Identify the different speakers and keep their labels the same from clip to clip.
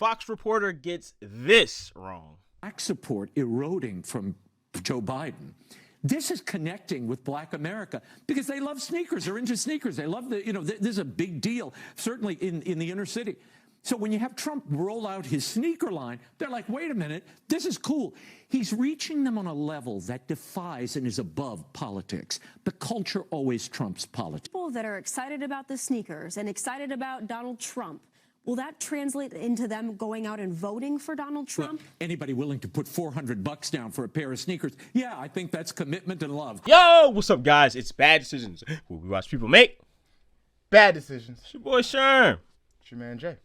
Speaker 1: Fox reporter gets this wrong.
Speaker 2: Black support eroding from Joe Biden. This is connecting with Black America because they love sneakers. They're into sneakers. They love this is a big deal, certainly in the inner city. So when you have Trump roll out his sneaker line, they're like, wait a minute, this is cool. He's reaching them on a level that defies and is above politics. The culture always trumps politics.
Speaker 3: People that are excited about the sneakers and excited about Donald Trump, will that translate into them going out and voting for Donald Trump?
Speaker 2: Well, anybody willing to put $400 down for a pair of sneakers? Yeah, I think that's commitment and love.
Speaker 1: Yo, what's up, guys? It's Bad Decisions, where we watch people make
Speaker 4: bad decisions.
Speaker 1: It's your boy Sherm.
Speaker 4: It's your man Jay.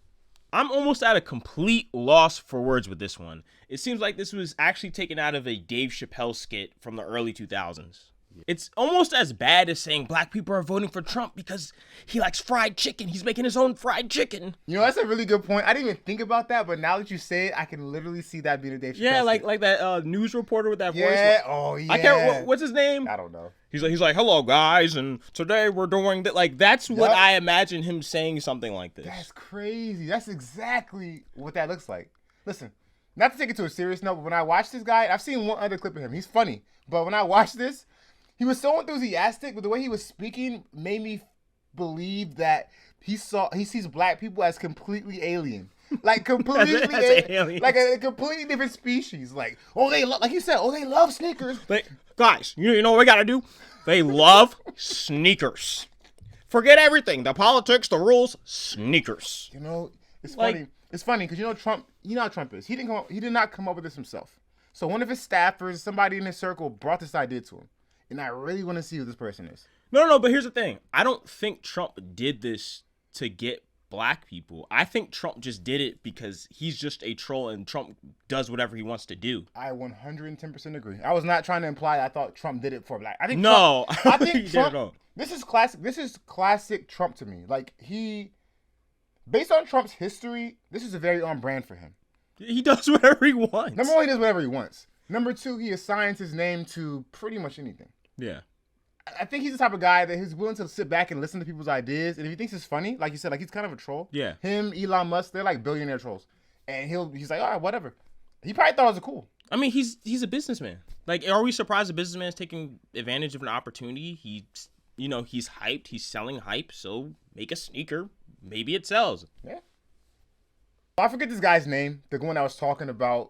Speaker 1: I'm almost at a complete loss for words with this one. It seems like this was actually taken out of a Dave Chappelle skit from the early 2000s. It's almost as bad as saying black people are voting for Trump because he likes fried chicken. He's making his own fried chicken.
Speaker 4: You know, that's a really good point. I didn't even think about that, but now that you say it, I can literally see that being a Dave Chappelle
Speaker 1: Yeah,
Speaker 4: skit.
Speaker 1: like that news reporter with that voice.
Speaker 4: Yeah, oh yeah.
Speaker 1: I can't. What's his name?
Speaker 4: I don't know.
Speaker 1: He's like, hello guys, and today we're doing that. Like that's what I imagine him saying something like this.
Speaker 4: That's crazy. That's exactly what that looks like. Listen, not to take it to a serious note, but when I watch this guy, I've seen one other clip of him. He's funny, but when I watch this, he was so enthusiastic, but the way he was speaking made me believe that he sees black people as completely alien. Like completely alien. Like a completely different species. Like, like you said, they love sneakers.
Speaker 1: Guys, you know what we gotta do? They love sneakers. Forget everything. The politics, the rules, sneakers.
Speaker 4: You know, it's funny. It's funny because you know Trump, you know how Trump is. He did not come up with this himself. So one of his staffers, somebody in his circle brought this idea to him. And I really want to see who this person is.
Speaker 1: No, but here's the thing. I don't think Trump did this to get black people. I think Trump just did it because he's just a troll and Trump does whatever he wants to do.
Speaker 4: I 110% agree. I was not trying to imply I thought Trump did it for black. I think Trump, this is classic. This is classic Trump to me. Like based on Trump's history, this is a very on brand for him.
Speaker 1: He does whatever he wants.
Speaker 4: Number one, he does whatever he wants. Number two, he assigns his name to pretty much anything.
Speaker 1: Yeah.
Speaker 4: I think he's the type of guy that he's willing to sit back and listen to people's ideas. And if he thinks it's funny, like you said, like he's kind of a troll.
Speaker 1: Yeah.
Speaker 4: Him, Elon Musk, they're like billionaire trolls. And he's like, all right, whatever. He probably thought it was cool.
Speaker 1: I mean, he's a businessman. Like, are we surprised a businessman is taking advantage of an opportunity? He's hyped. He's selling hype. So make a sneaker. Maybe it sells.
Speaker 4: Yeah. I forget this guy's name. The one I was talking about.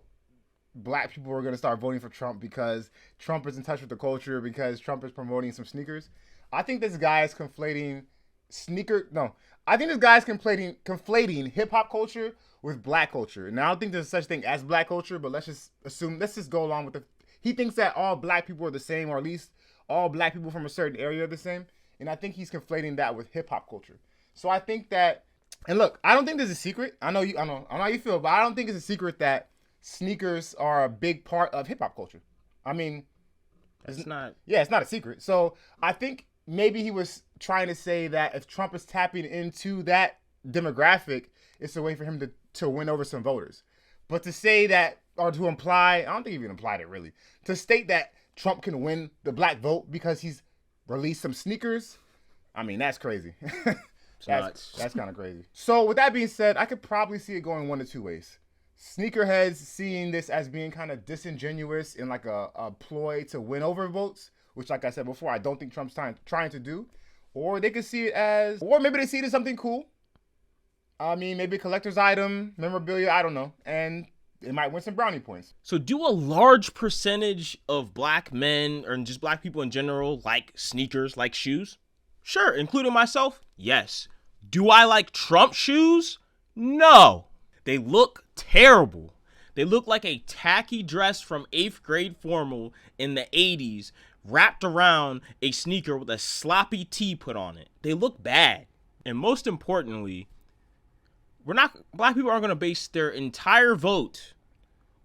Speaker 4: Black people are going to start voting for Trump because Trump is in touch with the culture, because Trump is promoting some sneakers. I think this guy is conflating conflating hip hop culture with black culture. And I don't think there's such thing as black culture, but let's just go along with it. He thinks that all black people are the same, or at least all black people from a certain area are the same. And I think he's conflating that with hip hop culture. So I think that, and look, I don't think there's a secret. I know how you feel, but I don't think it's a secret that sneakers are a big part of hip hop culture. I mean, it's not a secret. So I think maybe he was trying to say that if Trump is tapping into that demographic, it's a way for him to win over some voters. But to say that, or to imply, I don't think he even implied it really, to state that Trump can win the black vote because he's released some sneakers, I mean, that's crazy. That's kind of crazy. So with that being said, I could probably see it going one of two ways. Sneakerheads seeing this as being kind of disingenuous and like a ploy to win over votes, which, like I said before, I don't think Trump's trying to do. Or they could see it as, or maybe they see it as something cool. I mean, maybe a collector's item, memorabilia, I don't know. And it might win some brownie points.
Speaker 1: So do a large percentage of black men, or just black people in general, like sneakers, like shoes? Sure, including myself, yes. Do I like Trump shoes? No. They look terrible. They look like a tacky dress from 8th grade formal in the 80s wrapped around a sneaker with a sloppy tee put on it. They look bad. And most importantly, black people aren't going to base their entire vote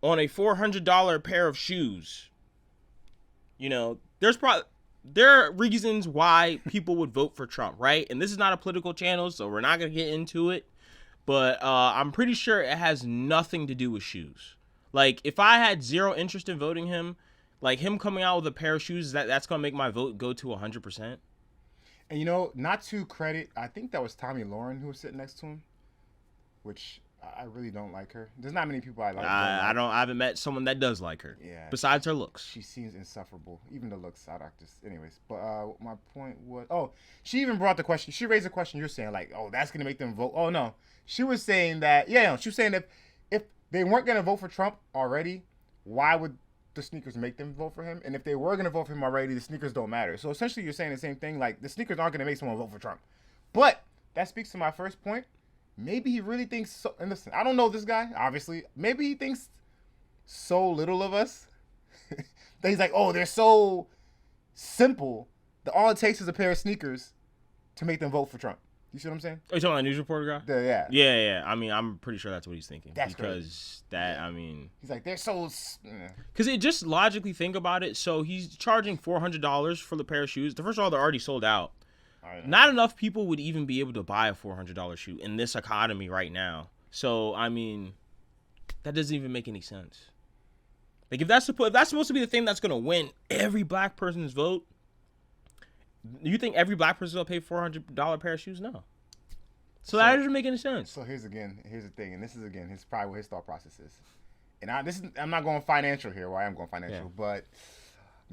Speaker 1: on a $400 pair of shoes. You know, there are reasons why people would vote for Trump, right? And this is not a political channel, so we're not going to get into it. But I'm pretty sure it has nothing to do with shoes. Like, if I had zero interest in voting him, like him coming out with a pair of shoes, that's going to make my vote go to 100%.
Speaker 4: And, you know, not to credit, I think that was Tommy Lauren who was sitting next to him, which I really don't like her. There's not many people I like.
Speaker 1: I haven't met someone that does like her.
Speaker 4: Yeah.
Speaker 1: Besides her looks.
Speaker 4: She seems insufferable. Even the looks, I like this. Anyways, but my point was, she even brought the question. She raised a question. You're saying like, oh, that's gonna make them vote. Oh no, she was saying that. Yeah, no, she was saying if they weren't gonna vote for Trump already, why would the sneakers make them vote for him? And if they were gonna vote for him already, the sneakers don't matter. So essentially, you're saying the same thing. Like the sneakers aren't gonna make someone vote for Trump. But that speaks to my first point. Maybe he really thinks so. And listen, I don't know this guy, obviously. Maybe he thinks so little of us that he's like, oh, they're so simple that all it takes is a pair of sneakers to make them vote for Trump. You see what I'm saying?
Speaker 1: Are you talking about the news reporter guy?
Speaker 4: Yeah.
Speaker 1: Yeah. I mean, I'm pretty sure that's what he's thinking.
Speaker 4: That's
Speaker 1: because I mean,
Speaker 4: he's like, they're so.
Speaker 1: Because it just logically think about it. So he's charging $400 for the pair of shoes. First of all, they're already sold out. Not enough people would even be able to buy a $400 shoe in this economy right now. So I mean, that doesn't even make any sense. Like if that's supposed to be the thing that's gonna win every black person's vote, you think every black person will pay $400 pair of shoes? No. So that doesn't make any sense.
Speaker 4: So here's the thing, and this is again probably what his thought process is. And I'm not going financial here. Well, I am going financial, but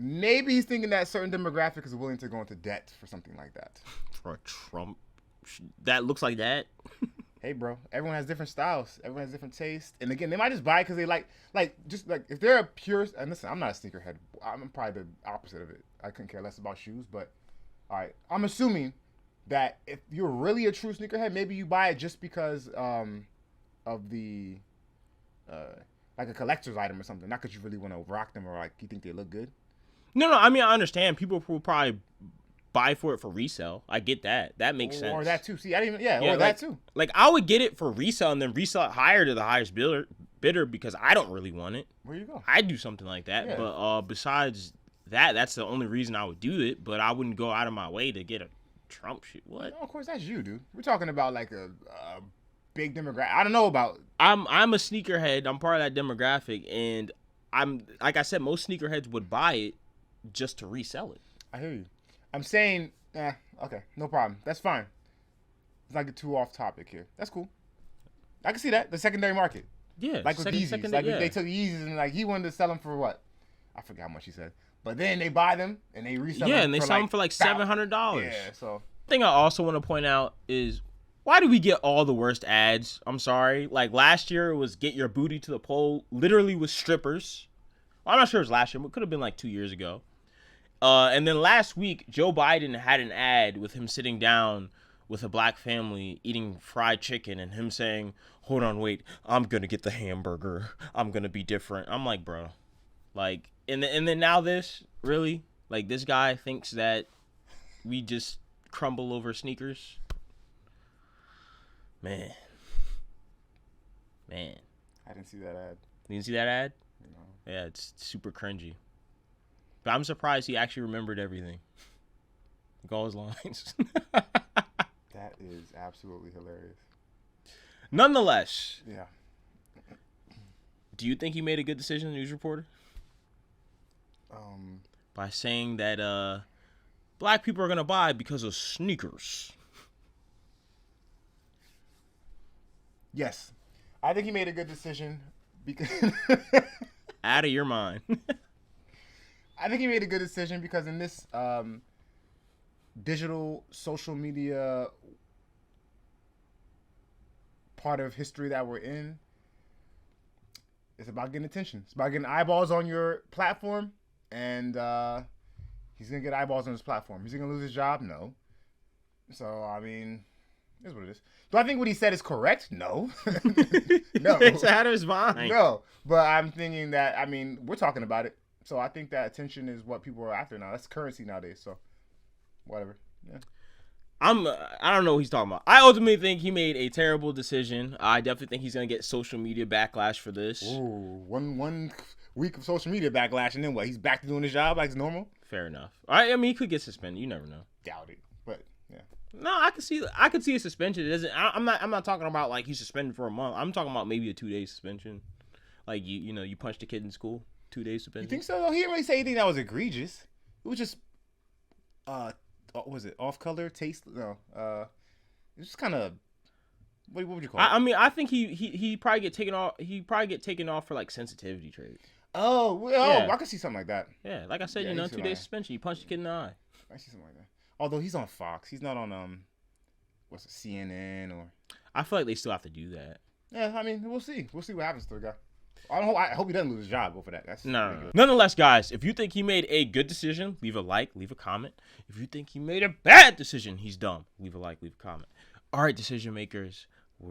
Speaker 4: maybe he's thinking that certain demographic is willing to go into debt for something like that.
Speaker 1: For a Trump that looks like that.
Speaker 4: Hey, bro, everyone has different styles. Everyone has different tastes. And again, they might just buy it because they like if they're a pure, and listen, I'm not a sneakerhead. I'm probably the opposite of it. I couldn't care less about shoes, but all right, I'm assuming that if you're really a true sneakerhead, maybe you buy it just because of the like a collector's item or something, not because you really want to rock them or like you think they look good.
Speaker 1: No, I mean I understand. People will probably buy for it for resale. I get that. That makes sense.
Speaker 4: Or that too. See, I didn't even, or that too.
Speaker 1: Like I would get it for resale and then resell it higher to the highest bidder because I don't really want it.
Speaker 4: Where you go?
Speaker 1: I'd do something like that.
Speaker 4: Yeah.
Speaker 1: But besides that, that's the only reason I would do it. But I wouldn't go out of my way to get a Trump shoe. What?
Speaker 4: No, of course, that's you, dude. We're talking about like a big demographic. I don't know about.
Speaker 1: I'm a sneakerhead. I'm part of that demographic, and I'm like I said, most sneakerheads would buy it just to resell it.
Speaker 4: I hear you. I'm saying, okay, no problem. That's fine. Let's not get too off topic here. That's cool. I can see that. The secondary market.
Speaker 1: Yeah.
Speaker 4: Like with Yeezys. They took Yeezys and like he wanted to sell them for what? I forgot how much he said. But then they buy them and they resell them.
Speaker 1: Yeah, and they sell them for like $700.
Speaker 4: Yeah, so.
Speaker 1: Thing I also want to point out is why do we get all the worst ads? I'm sorry. Like last year it was get your booty to the pole, literally with strippers. Well, I'm not sure it was last year, but it could have been like 2 years ago. And then last week, Joe Biden had an ad with him sitting down with a black family eating fried chicken and him saying, hold on, wait, I'm going to get the hamburger. I'm going to be different. I'm like, bro, like, and then now this, really? Like this guy thinks that we just crumble over sneakers? Man.
Speaker 4: I didn't see that ad.
Speaker 1: You didn't see that ad?
Speaker 4: No.
Speaker 1: Yeah, it's super cringy. But I'm surprised he actually remembered everything. Like all his lines.
Speaker 4: That is absolutely hilarious.
Speaker 1: Nonetheless.
Speaker 4: Yeah.
Speaker 1: Do you think he made a good decision, news reporter? By saying that black people are going to buy because of sneakers.
Speaker 4: Yes. I think he made a good decision because...
Speaker 1: Out of your mind.
Speaker 4: I think he made a good decision because in this digital social media part of history that we're in, it's about getting attention. It's about getting eyeballs on your platform, and he's going to get eyeballs on his platform. Is he going to lose his job? No. So, I mean, it's what it is. Do I think what he said is correct? No. No.
Speaker 1: It's out of his mind.
Speaker 4: No. But I'm thinking that, I mean, we're talking about it. So I think that attention is what people are after now. That's currency nowadays. So, whatever. Yeah.
Speaker 1: I don't know what he's talking about. I ultimately think he made a terrible decision. I definitely think he's gonna get social media backlash for this.
Speaker 4: Ooh, one week of social media backlash, and then what? He's back to doing his job like it's normal.
Speaker 1: Fair enough. I mean, he could get suspended. You never know.
Speaker 4: Doubt it, but yeah.
Speaker 1: No, I could see a suspension. It doesn't. I'm not talking about like he's suspended for a month. I'm talking about maybe a 2-day suspension. Like you punched a kid in school. 2 days suspension.
Speaker 4: You think so? Though? He didn't really say anything that was egregious. It was just, what was it off color taste? No, it was just kind of What would you call it?
Speaker 1: I mean, I think he probably get taken off. He probably get taken off for like sensitivity trades.
Speaker 4: Oh, well,
Speaker 1: Yeah.
Speaker 4: I could see something like that.
Speaker 1: Yeah, like I said,
Speaker 4: Yeah,
Speaker 1: you know,
Speaker 4: he's
Speaker 1: 2 days suspension. You punched the kid in the eye.
Speaker 4: I see something like that. Although he's on Fox, he's not on what's it, CNN or.
Speaker 1: I feel like they still have to do that.
Speaker 4: Yeah, I mean, we'll see. We'll see what happens to the guy. I hope he doesn't lose his job over that. That's
Speaker 1: No.
Speaker 4: ridiculous.
Speaker 1: Nonetheless, guys, if you think he made a good decision, leave a like, leave a comment. If you think he made a bad decision, he's dumb. Leave a like, leave a comment. All right, decision makers.